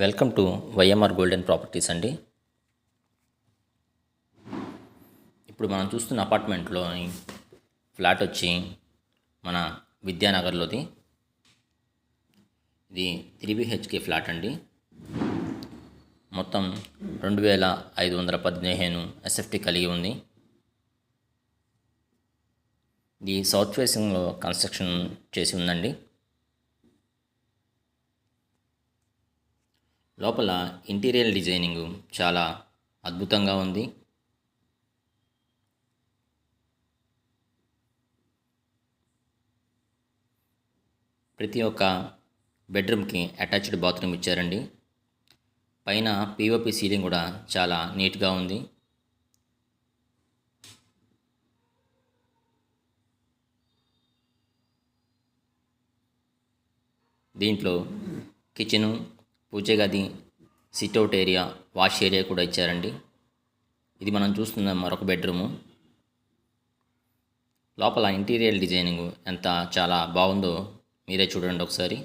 Welcome to YMR golden properties అండి. ఇప్పుడు మనం చూస్తున్న అపార్ట్మెంట్లోని ఫ్లాట్ వచ్చి మన విద్యానగర్లోది. ఇది 3 BHK ఫ్లాట్ అండి. మొత్తం 2515 ఎస్ఎఫ్టీ కలిగి ఉంది. ఇది సౌత్ ఫేసింగ్లో కన్స్ట్రక్షన్ చేసి ఉందండి. లోపల ఇంటీరియర్ డిజైనింగ్ చాలా అద్భుతంగా ఉంది. ప్రతి ఒక్క బెడ్రూమ్కి అటాచ్డ్ బాత్రూమ్ ఇచ్చారండి. పైన పిఓపి సీలింగ్ కూడా చాలా నీట్గా ఉంది. దీంట్లో కిచెను, పూజ గది, సిట్అవుట్ ఏరియా, వాష్ ఏరియా కూడా ఇచ్చారండి. ఇది మనం చూస్తున్న మరొక బెడ్రూము. లోపల ఇంటీరియర్ డిజైనింగ్ ఎంత చాలా బాగుందో మీరే చూడండి ఒకసారి.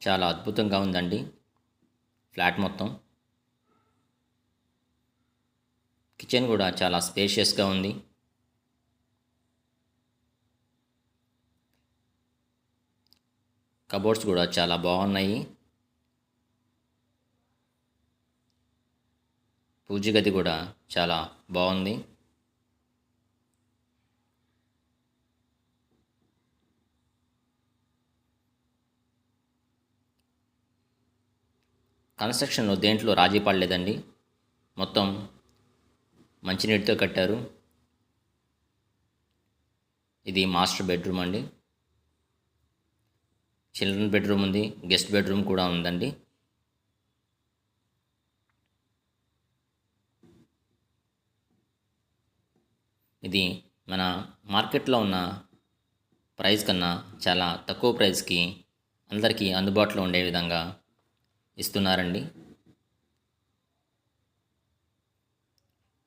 చాలా అద్భుతంగా ఉందండి ఫ్లాట్ మొత్తం. కిచెన్ కూడా చాలా స్పేషియస్గా ఉంది. కబోర్డ్స్ కూడా చాలా బాగున్నాయి. పూజ గది కూడా చాలా బాగుంది. కన్స్ట్రక్షన్లో దేంట్లో రాజీ పడలేదండి. మొత్తం మంచినీటితో కట్టారు. ఇది మాస్టర్ బెడ్రూమ్ అండి. చిల్డ్రన్ బెడ్రూమ్ ఉంది, గెస్ట్ బెడ్రూమ్ కూడా ఉందండి. ఇది మన మార్కెట్లో ఉన్న ప్రైస్ కన్నా చాలా తక్కువ ప్రైస్కి అందరికీ అందుబాటులో ఉండే విధంగా ఇస్తున్నారండి.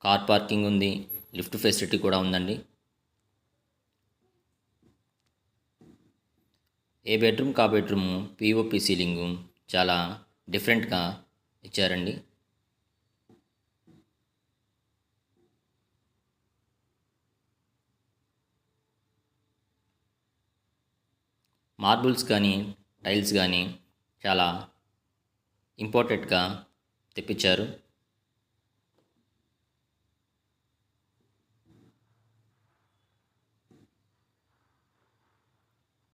కార్ పార్కింగ్ ఉంది, లిఫ్ట్ ఫెసిలిటీ కూడా ఉందండి. ఏ బెడ్రూమ్ కా బెడ్రూమ్ పిఓపి సీలింగు చాలా డిఫరెంట్గా ఇచ్చారండి. మార్బుల్స్ కానీ టైల్స్ కానీ చాలా ఇంపార్టెంట్గా తెప్పించారు.